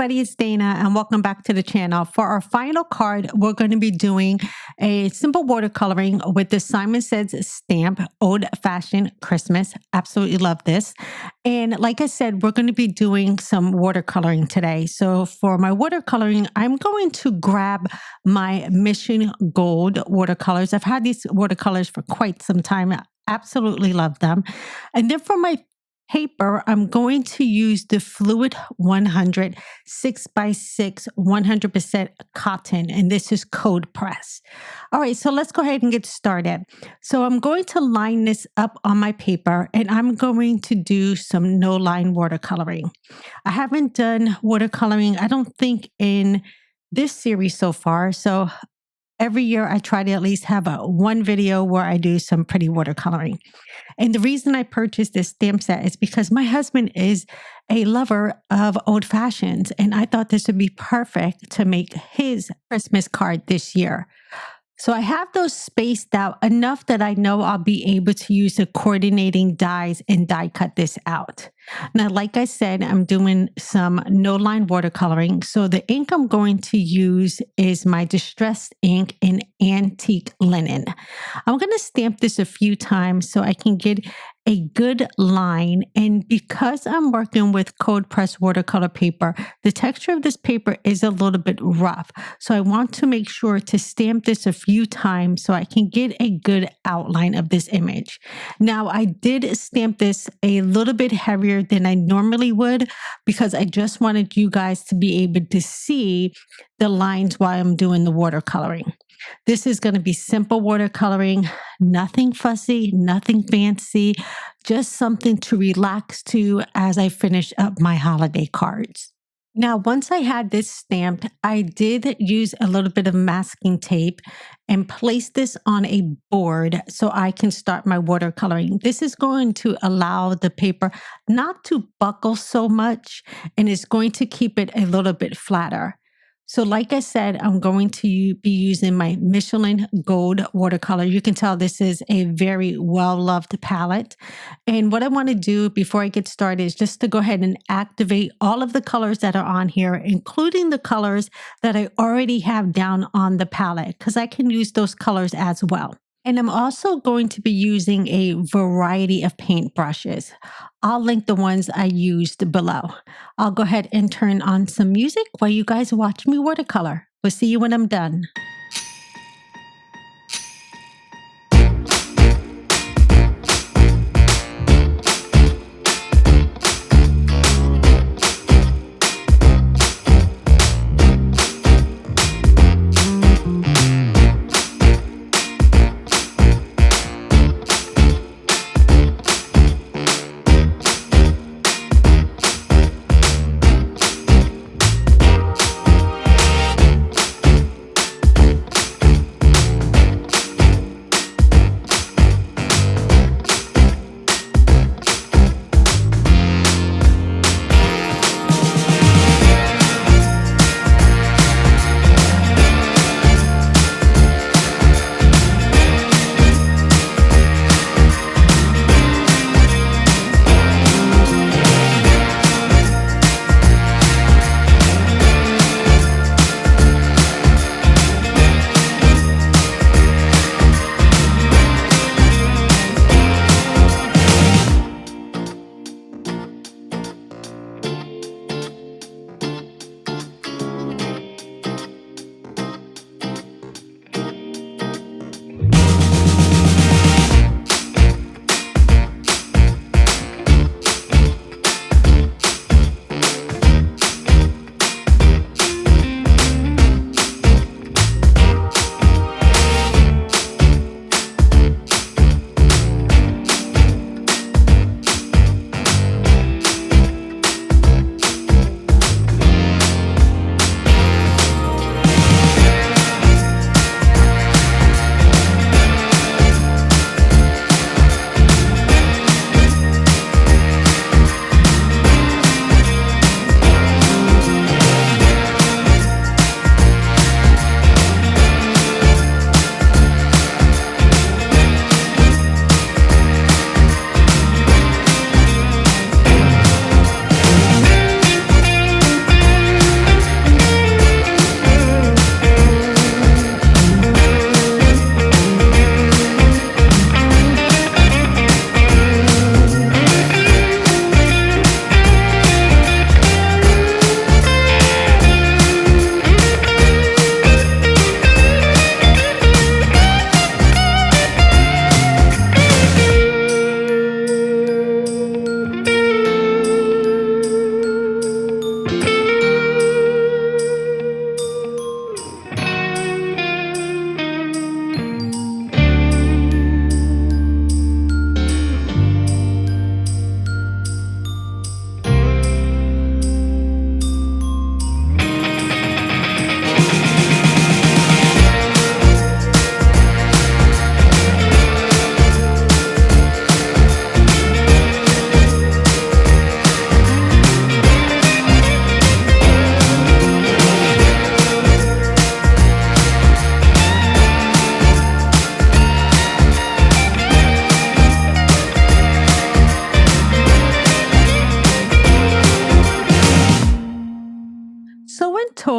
everybody, it's Dana and welcome back to the channel. For our final card, we're going to be doing a simple watercoloring with the Simon Says stamp, Old Fashioned Christmas. Absolutely love this. And like I said, we're going to be doing some watercoloring today. So for my watercoloring, I'm going to grab my Mission Gold watercolors. I've had these watercolors for quite some time. I absolutely love them. And then for my paper, I'm going to use the Fluid 100 6x6 100% cotton, and this is cold press. All right, so let's go ahead and get started. So I'm going to line this up on my paper, and I'm going to do some no-line watercoloring. I haven't done watercoloring, I don't think, in this series so far, so every year I try to at least have one video where I do some pretty watercoloring. And the reason I purchased this stamp set is because my husband is a lover of old fashions, and I thought this would be perfect to make his Christmas card this year. So I have those spaced out enough that I know I'll be able to use the coordinating dies and die cut this out. Now, like I said, I'm doing some no-line watercoloring. So the ink I'm going to use is my Distressed ink in Antique Linen. I'm going to stamp this a few times so I can get a good line. And because I'm working with cold press watercolor paper, the texture of this paper is a little bit rough. So I want to make sure to stamp this a few times so I can get a good outline of this image. Now, I did stamp this a little bit heavier than I normally would because I just wanted you guys to be able to see the lines while I'm doing the watercoloring. This is going to be simple watercoloring, nothing fussy, nothing fancy, just something to relax to as I finish up my holiday cards. Now, once I had this stamped, I did use a little bit of masking tape and place this on a board so I can start my watercoloring. This is going to allow the paper not to buckle so much, and it's going to keep it a little bit flatter. So like I said, I'm going to be using my Michelin Gold watercolor. You can tell this is a very well-loved palette. And what I want to do before I get started is just to go ahead and activate all of the colors that are on here, including the colors that I already have down on the palette, because I can use those colors as well. And I'm also going to be using a variety of paint brushes. I'll link the ones I used below. I'll go ahead and turn on some music while you guys watch me watercolor. We'll see you when I'm done.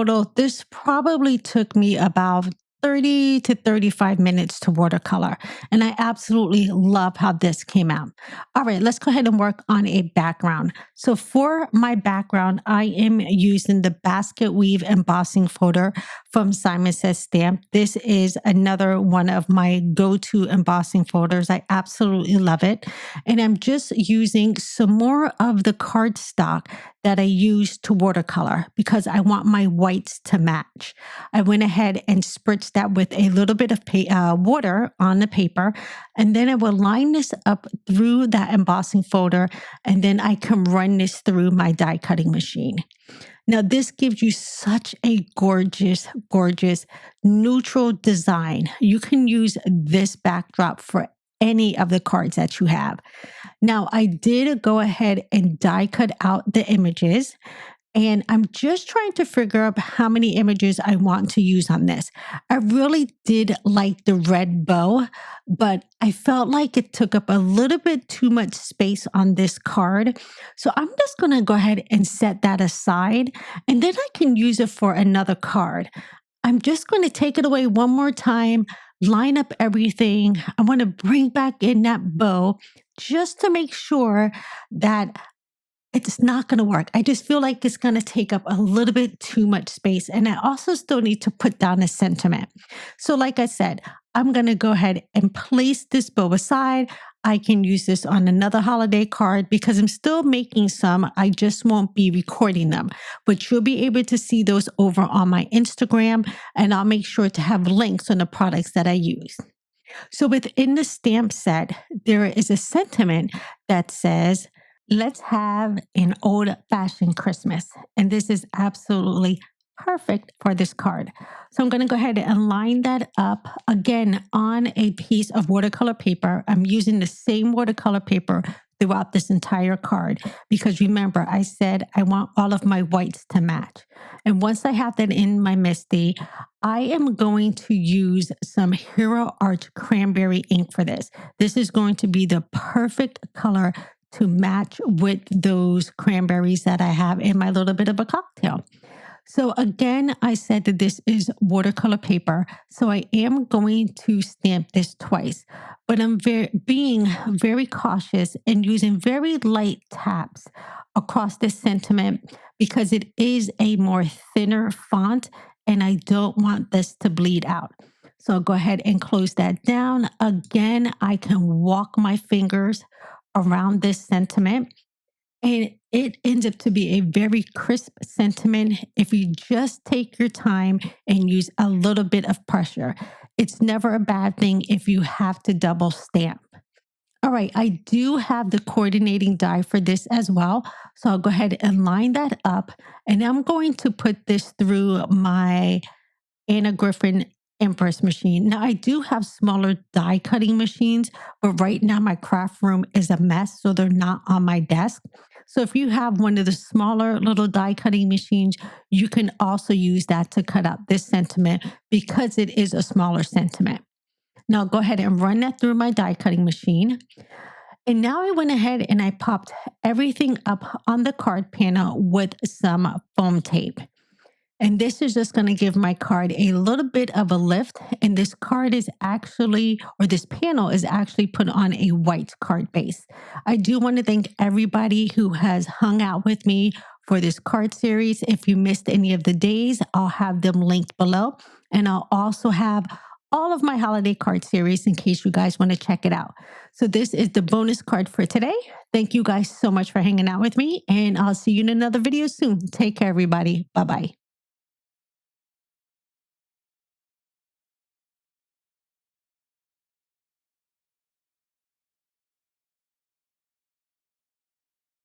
photo, this probably took me about 30 to 35 minutes to watercolor. And I absolutely love how this came out. All right, let's go ahead and work on a background. So for my background, I am using the basket weave embossing folder from Simon Says Stamp. This is another one of my go-to embossing folders. I absolutely love it. And I'm just using some more of the cardstock that I used to watercolor because I want my whites to match. I went ahead and spritzed that with a little bit of water on the paper, and then I will line this up through that embossing folder, and then I can run this through my die cutting machine. Now, this gives you such a gorgeous, gorgeous neutral design. You can use this backdrop for any of the cards that you have. Now, I did go ahead and die cut out the images, and I'm just trying to figure out how many images I want to use on this. I really did like the red bow, but I felt like it took up a little bit too much space on this card. So I'm just going to go ahead and set that aside, and then I can use it for another card. I'm just going to take it away one more time, line up everything. I want to bring back in that bow just to make sure that it's not going to work. I just feel like it's going to take up a little bit too much space. And I also still need to put down a sentiment. So like I said, I'm going to go ahead and place this bow aside. I can use this on another holiday card because I'm still making some. I just won't be recording them, but you'll be able to see those over on my Instagram, and I'll make sure to have links on the products that I use. So within the stamp set, there is a sentiment that says, "Let's have an old-fashioned Christmas." And this is absolutely perfect for this card. So I'm going to go ahead and line that up again on a piece of watercolor paper. I'm using the same watercolor paper throughout this entire card because remember, I said I want all of my whites to match. And once I have that in my MISTI, I am going to use some Hero Art cranberry ink for this. This is going to be the perfect color to match with those cranberries that I have in my little bit of a cocktail. So again, I said that this is watercolor paper, so I am going to stamp this twice, but I'm being very cautious and using very light taps across this sentiment because it is a more thinner font and I don't want this to bleed out. So I'll go ahead and close that down. Again, I can walk my fingers around this sentiment, and it ends up to be a very crisp sentiment if you just take your time and use a little bit of pressure. It's never a bad thing if you have to double stamp. All right, I do have the coordinating die for this as well. So I'll go ahead and line that up, and I'm going to put this through my Anna Griffin Empress machine. Now, I do have smaller die cutting machines, but right now my craft room is a mess, so they're not on my desk. So if you have one of the smaller little die cutting machines, you can also use that to cut out this sentiment because it is a smaller sentiment. Now go ahead and run that through my die cutting machine. And now I went ahead and I popped everything up on the card panel with some foam tape. And this is just going to give my card a little bit of a lift. And this card is actually, or this panel is actually put on a white card base. I do want to thank everybody who has hung out with me for this card series. If you missed any of the days, I'll have them linked below. And I'll also have all of my holiday card series in case you guys want to check it out. So this is the bonus card for today. Thank you guys so much for hanging out with me. And I'll see you in another video soon. Take care, everybody. Bye-bye.